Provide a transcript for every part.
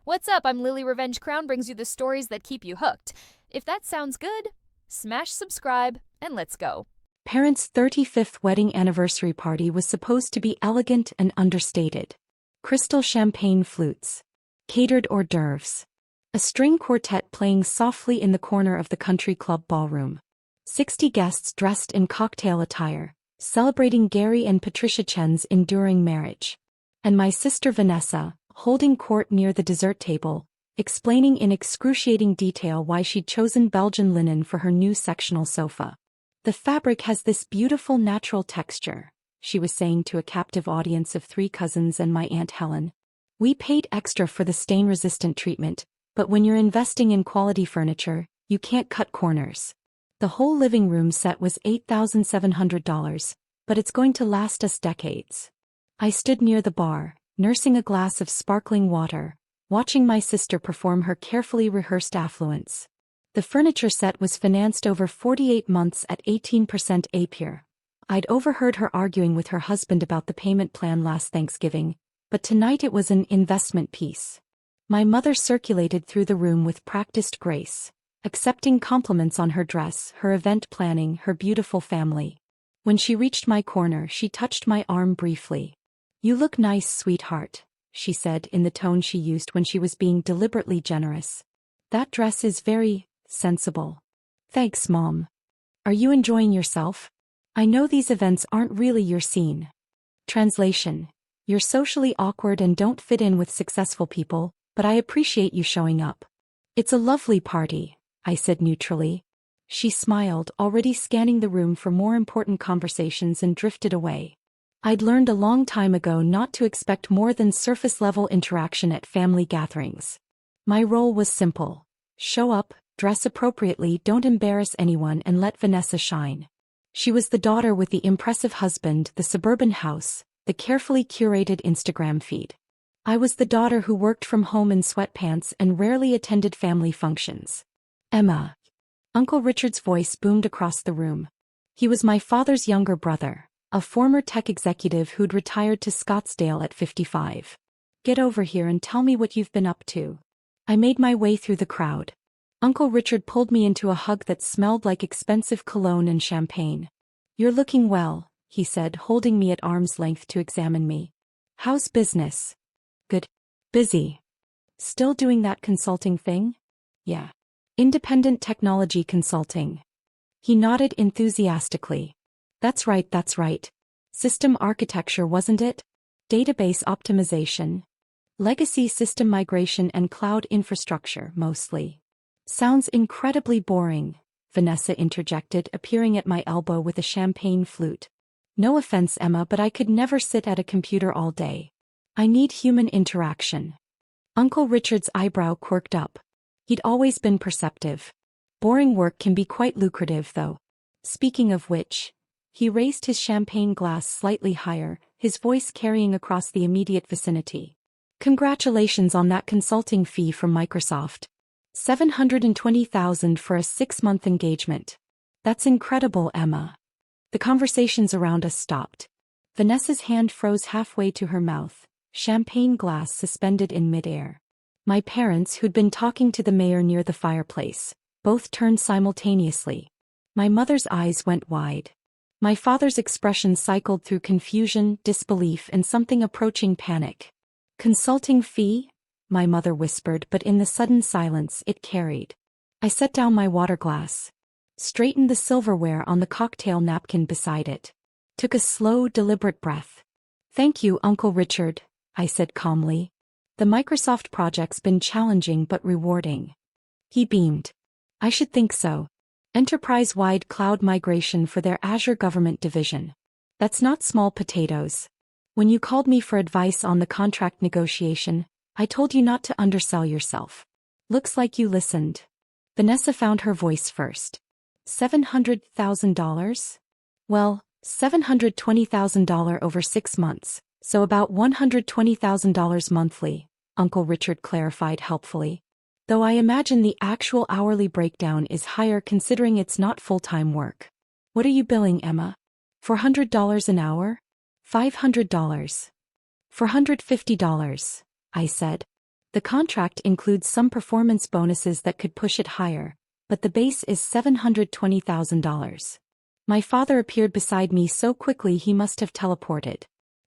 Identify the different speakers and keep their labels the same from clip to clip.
Speaker 1: What's up? I'm Lily Revenge Crown brings you the stories that keep you hooked. If that sounds good, smash subscribe and let's go.
Speaker 2: Parents' 35th wedding anniversary party was supposed to be elegant and understated. Crystal champagne flutes. Catered hors d'oeuvres. A string quartet playing softly in the corner of the country club ballroom. 60 guests dressed in cocktail attire, celebrating Gary and Patricia Chen's enduring marriage. And my sister Vanessa, holding court near the dessert table, explaining in excruciating detail why she'd chosen Belgian linen for her new sectional sofa. The fabric has this beautiful natural texture, she was saying to a captive audience of 3 cousins and my Aunt Helen. We paid extra for the stain-resistant treatment, but when you're investing in quality furniture, you can't cut corners. The whole living room set was $8,700, but it's going to last us decades. I stood near the bar, nursing a glass of sparkling water, watching my sister perform her carefully rehearsed affluence. The furniture set was financed over 48 months at 18% APR. I'd overheard her arguing with her husband about the payment plan last Thanksgiving, but tonight it was an investment piece. My mother circulated through the room with practiced grace, accepting compliments on her dress, her event planning, her beautiful family. When she reached my corner, she touched my arm briefly. "You look nice, sweetheart," she said in the tone she used when she was being deliberately generous. "That dress is very sensible." "Thanks, Mom. Are you enjoying yourself? I know these events aren't really your scene." Translation: You're socially awkward and don't fit in with successful people, but I appreciate you showing up. "It's a lovely party," I said neutrally. She smiled, already scanning the room for more important conversations, and drifted away. I'd learned a long time ago not to expect more than surface-level interaction at family gatherings. My role was simple: show up, dress appropriately, don't embarrass anyone, and let Vanessa shine. She was the daughter with the impressive husband, the suburban house, the carefully curated Instagram feed. I was the daughter who worked from home in sweatpants and rarely attended family functions. "Emma." Uncle Richard's voice boomed across the room. He was my father's younger brother, a former tech executive who'd retired to Scottsdale at 55. "Get over here and tell me what you've been up to." I made my way through the crowd. Uncle Richard pulled me into a hug that smelled like expensive cologne and champagne. "You're looking well," he said, holding me at arm's length to examine me. "How's business?" "Good. Busy." "Still doing that consulting thing?" "Yeah. Independent technology consulting." He nodded enthusiastically. That's right. System architecture, wasn't it? Database optimization. Legacy system migration and cloud infrastructure, mostly." "Sounds incredibly boring," Vanessa interjected, appearing at my elbow with a champagne flute. "No offense, Emma, but I could never sit at a computer all day. I need human interaction." Uncle Richard's eyebrow quirked up. He'd always been perceptive. "Boring work can be quite lucrative, though. Speaking of which," he raised his champagne glass slightly higher, his voice carrying across the immediate vicinity. "Congratulations on that consulting fee from Microsoft. $720,000 for a 6-month engagement. That's incredible, Emma." The conversations around us stopped. Vanessa's hand froze halfway to her mouth, champagne glass suspended in midair. My parents, who'd been talking to the mayor near the fireplace, both turned simultaneously. My mother's eyes went wide. My father's expression cycled through confusion, disbelief, and something approaching panic. "Consulting fee?" my mother whispered, but in the sudden silence it carried. I set down my water glass, straightened the silverware on the cocktail napkin beside it, took a slow, deliberate breath. "Thank you, Uncle Richard," I said calmly. "The Microsoft project's been challenging but rewarding." He beamed. "I should think so. Enterprise-wide cloud migration for their Azure government division. That's not small potatoes. When you called me for advice on the contract negotiation, I told you not to undersell yourself. Looks like you listened." Vanessa found her voice first. $700,000? "Well, $720,000 over 6 months, so about $120,000 monthly," Uncle Richard clarified helpfully. "Though I imagine the actual hourly breakdown is higher considering it's not full-time work." "What are you billing, Emma?" $400 an hour? $500. $450, I said. The contract includes some performance bonuses that could push it higher, but the base is $720,000. My father appeared beside me so quickly he must have teleported.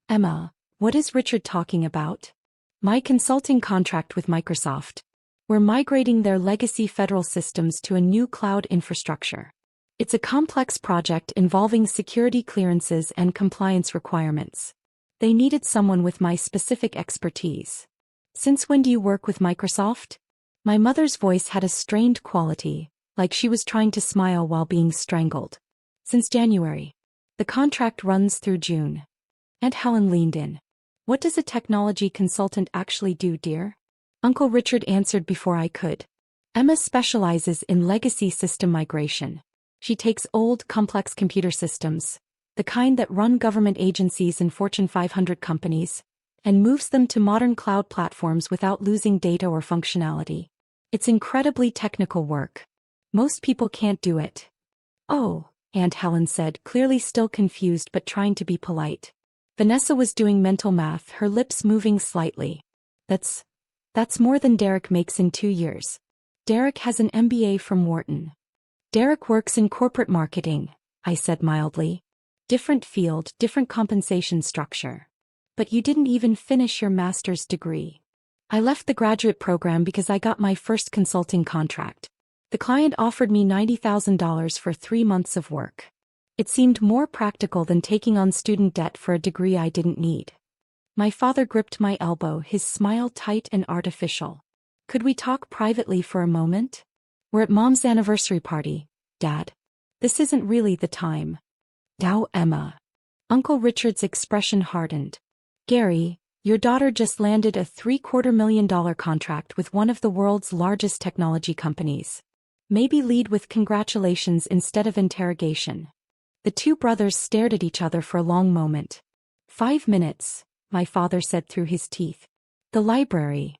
Speaker 2: Emma, what is Richard talking about? My consulting contract with Microsoft. We're migrating their legacy federal systems to a new cloud infrastructure. It's a complex project involving security clearances and compliance requirements. They needed someone with my specific expertise. Since when do you work with Microsoft? My mother's voice had a strained quality, like she was trying to smile while being strangled. Since January. The contract runs through June. Aunt Helen leaned in. What does a technology consultant actually do, dear? Uncle Richard answered before I could. Emma specializes in legacy system migration. She takes old, complex computer systems, the kind that run government agencies and Fortune 500 companies, and moves them to modern cloud platforms without losing data or functionality. It's incredibly technical work. Most people can't do it. Oh, Aunt Helen said, clearly still confused but trying to be polite. Vanessa was doing mental math, her lips moving slightly. That's more than Derek makes in 2 years. Derek has an MBA from Wharton. Derek works in corporate marketing, I said mildly. Different field, different compensation structure. But you didn't even finish your master's degree. I left the graduate program because I got my first consulting contract. The client offered me $90,000 for 3 months of work. It seemed more practical than taking on student debt for a degree I didn't need. My father gripped my elbow, his smile tight and artificial. Could we talk privately for a moment? We're at Mom's anniversary party, Dad. This isn't really the time. Now, Emma. Uncle Richard's expression hardened. Gary, your daughter just landed a $750,000 contract with one of the world's largest technology companies. Maybe lead with congratulations instead of interrogation. The two brothers stared at each other for a long moment. 5 minutes, my father said through his teeth. The library.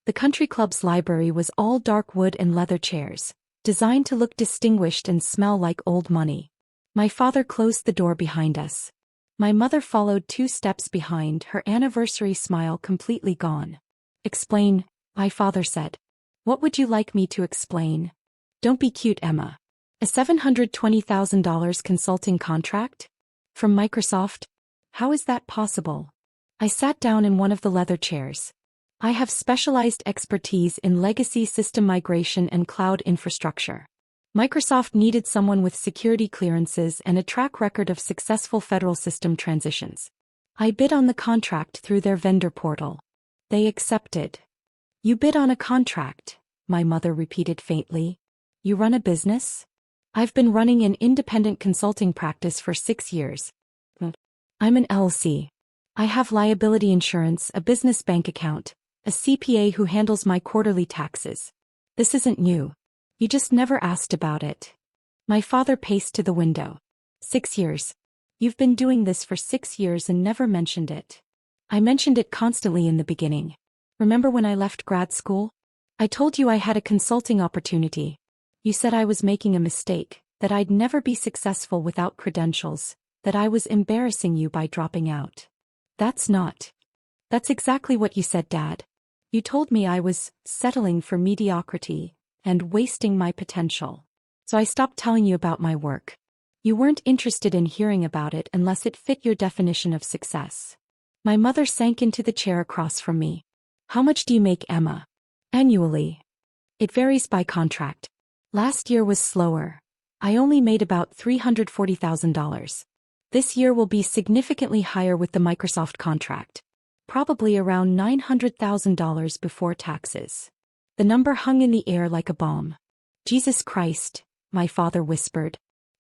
Speaker 2: The country club's library was all dark wood and leather chairs, designed to look distinguished and smell like old money. My father closed the door behind us. My mother followed 2 steps behind, her anniversary smile completely gone. Explain, my father said. What would you like me to explain? Don't be cute, Emma. A $720,000 consulting contract? From Microsoft? How is that possible? I sat down in one of the leather chairs. I have specialized expertise in legacy system migration and cloud infrastructure. Microsoft needed someone with security clearances and a track record of successful federal system transitions. I bid on the contract through their vendor portal. They accepted. You bid on a contract, my mother repeated faintly. You run a business? I've been running an independent consulting practice for 6 years. I'm an LLC. I have liability insurance, a business bank account, a CPA who handles my quarterly taxes. This isn't new. You just never asked about it. My father paced to the window. 6 years. You've been doing this for 6 years and never mentioned it. I mentioned it constantly in the beginning. Remember when I left grad school? I told you I had a consulting opportunity. You said I was making a mistake, that I'd never be successful without credentials, that I was embarrassing you by dropping out. That's exactly what you said, Dad. You told me I was settling for mediocrity and wasting my potential. So I stopped telling you about my work. You weren't interested in hearing about it unless it fit your definition of success. My mother sank into the chair across from me. How much do you make, Emma? Annually. It varies by contract. Last year was slower. I only made about $340,000. This year will be significantly higher with the Microsoft contract. Probably around $900,000 before taxes. The number hung in the air like a bomb. Jesus Christ, my father whispered.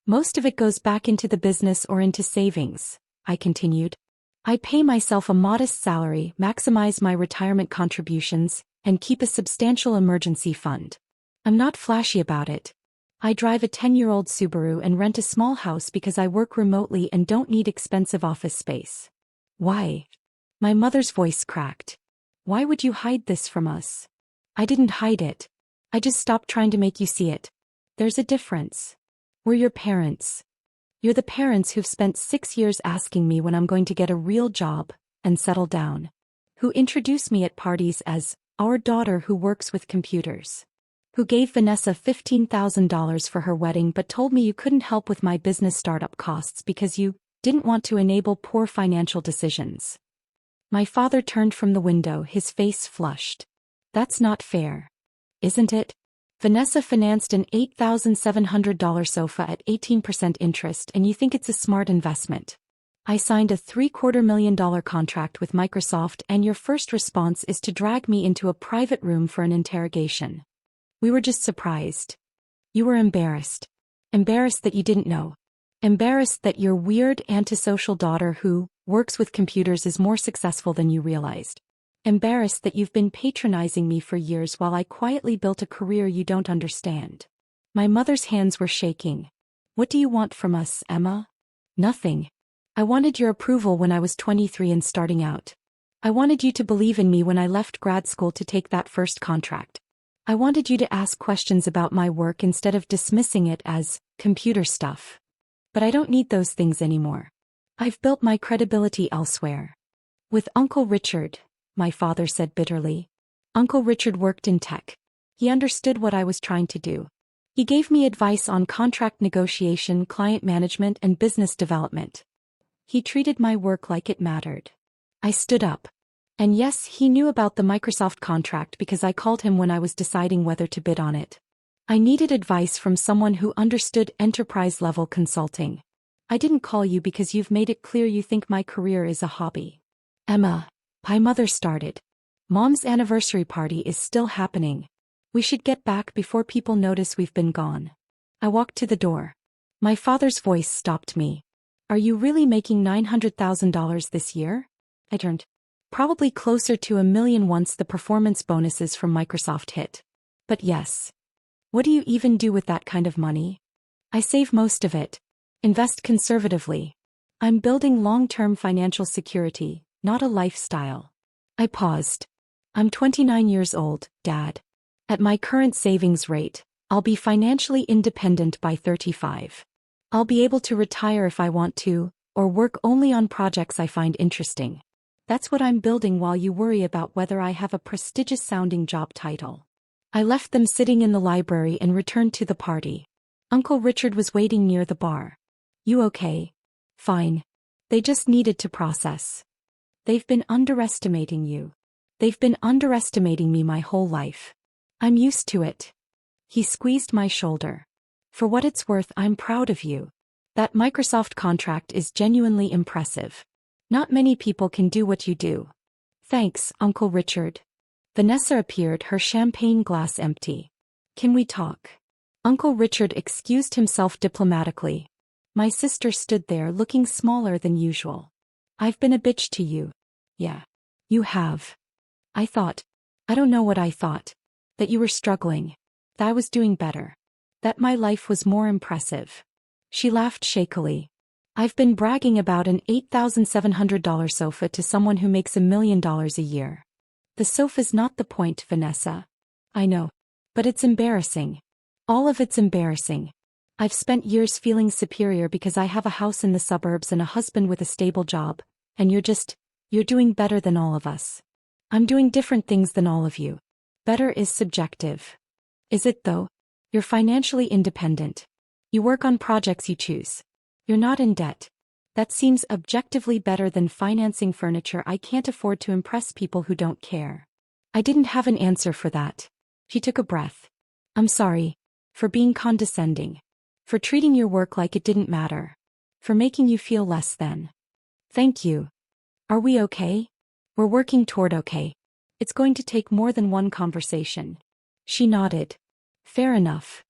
Speaker 2: Most of it goes back into the business or into savings, I continued. I pay myself a modest salary, maximize my retirement contributions, and keep a substantial emergency fund. I'm not flashy about it. I drive a 10-year-old Subaru and rent a small house because I work remotely and don't need expensive office space. Why? My mother's voice cracked. Why would you hide this from us? I didn't hide it. I just stopped trying to make you see it. There's a difference. We're your parents. You're the parents who've spent 6 years asking me when I'm going to get a real job and settle down. Who introduce me at parties as our daughter who works with computers. Who gave Vanessa $15,000 for her wedding but told me you couldn't help with my business startup costs because you didn't want to enable poor financial decisions. My father turned from the window, his face flushed. That's not fair. Isn't it? Vanessa financed an $8,700 sofa at 18% interest and you think it's a smart investment. I signed a $750,000 contract with Microsoft and your first response is to drag me into a private room for an interrogation. We were just surprised. You were embarrassed. Embarrassed that you didn't know. Embarrassed that your weird antisocial daughter who works with computers is more successful than you realized. Embarrassed that you've been patronizing me for years while I quietly built a career you don't understand. My mother's hands were shaking. What do you want from us, Emma? Nothing. I wanted your approval when I was 23 and starting out. I wanted you to believe in me when I left grad school to take that first contract. I wanted you to ask questions about my work instead of dismissing it as computer stuff. But I don't need those things anymore. I've built my credibility elsewhere. With Uncle Richard, my father said bitterly. Uncle Richard worked in tech. He understood what I was trying to do. He gave me advice on contract negotiation, client management, and business development. He treated my work like it mattered. I stood up. And yes, he knew about the Microsoft contract because I called him when I was deciding whether to bid on it. I needed advice from someone who understood enterprise-level consulting. I didn't call you because you've made it clear you think my career is a hobby. Emma, my mother started. Mom's anniversary party is still happening. We should get back before people notice we've been gone. I walked to the door. My father's voice stopped me. Are you really making $900,000 this year? I turned. Probably closer to $1 million once the performance bonuses from Microsoft hit. But yes. What do you even do with that kind of money? I save most of it. Invest conservatively. I'm building long-term financial security, not a lifestyle. I paused. I'm 29 years old, Dad. At my current savings rate, I'll be financially independent by 35. I'll be able to retire if I want to, or work only on projects I find interesting. That's what I'm building while you worry about whether I have a prestigious-sounding job title. I left them sitting in the library and returned to the party. Uncle Richard was waiting near the bar. You okay? Fine. They just needed to process. They've been underestimating you. They've been underestimating me my whole life. I'm used to it. He squeezed my shoulder. For what it's worth, I'm proud of you. That Microsoft contract is genuinely impressive. Not many people can do what you do. Thanks, Uncle Richard. Vanessa appeared, her champagne glass empty. Can we talk? Uncle Richard excused himself diplomatically. My sister stood there looking smaller than usual. I've been a bitch to you. Yeah. You have. I don't know what I thought. That you were struggling. That I was doing better. That my life was more impressive. She laughed shakily. I've been bragging about an $8,700 sofa to someone who makes $1 million a year. The sofa's not the point, Vanessa. I know. But it's embarrassing. All of it's embarrassing. I've spent years feeling superior because I have a house in the suburbs and a husband with a stable job, and you're doing better than all of us. I'm doing different things than all of you. Better is subjective. Is it though? You're financially independent. You work on projects you choose. You're not in debt. That seems objectively better than financing furniture I can't afford to impress people who don't care. I didn't have an answer for that. She took a breath. I'm sorry. For being condescending. For treating your work like it didn't matter. For making you feel less than. Thank you. Are we okay? We're working toward okay. It's going to take more than one conversation. She nodded. Fair enough.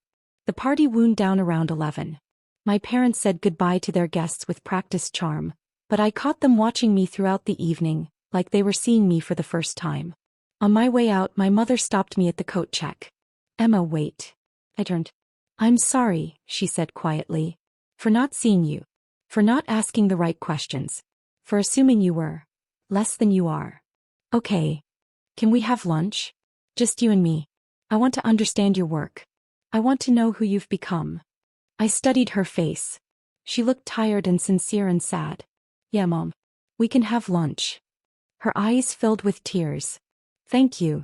Speaker 2: The party wound down around 11. My parents said goodbye to their guests with practiced charm, but I caught them watching me throughout the evening, like they were seeing me for the first time. On my way out, my mother stopped me at the coat check. Emma, wait. I turned. I'm sorry, she said quietly. For not seeing you. For not asking the right questions. For assuming you were less than you are. Okay. Can we have lunch? Just you and me. I want to understand your work. I want to know who you've become. I studied her face. She looked tired and sincere and sad. Yeah, Mom. We can have lunch. Her eyes filled with tears. Thank you.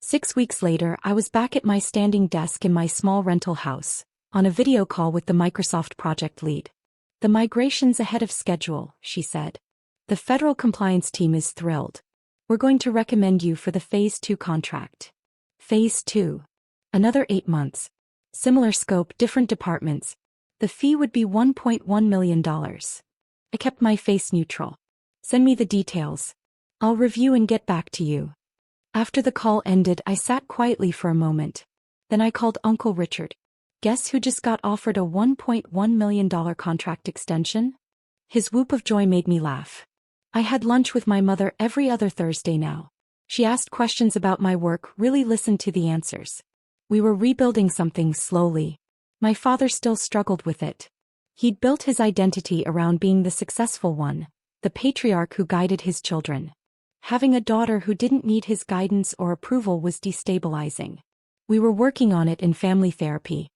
Speaker 2: 6 weeks later, I was back at my standing desk in my small rental house, on a video call with the Microsoft project lead. "The migration's ahead of schedule," she said. "The federal compliance team is thrilled. We're going to recommend you for the Phase 2 contract." Phase 2. Another 8 months. Similar scope, different departments. The fee would be $1.1 million. I kept my face neutral. "Send me the details. I'll review and get back to you." After the call ended, I sat quietly for a moment. Then I called Uncle Richard. Guess who just got offered a $1.1 million contract extension? His whoop of joy made me laugh. I had lunch with my mother every other Thursday now. She asked questions about my work, really listened to the answers. We were rebuilding something slowly. My father still struggled with it. He'd built his identity around being the successful one, the patriarch who guided his children. Having a daughter who didn't need his guidance or approval was destabilizing. We were working on it in family therapy.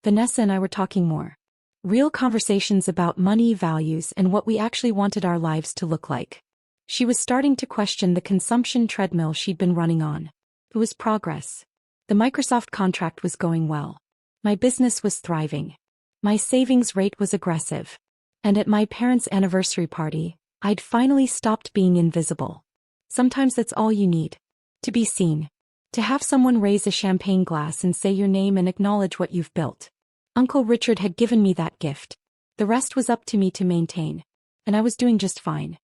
Speaker 2: Vanessa and I were talking more. Real conversations about money, values, and what we actually wanted our lives to look like. She was starting to question the consumption treadmill she'd been running on. It was progress. The Microsoft contract was going well. My business was thriving. My savings rate was aggressive. And at my parents' anniversary party, I'd finally stopped being invisible. Sometimes that's all you need. To be seen. To have someone raise a champagne glass and say your name and acknowledge what you've built. Uncle Richard had given me that gift. The rest was up to me to maintain. And I was doing just fine.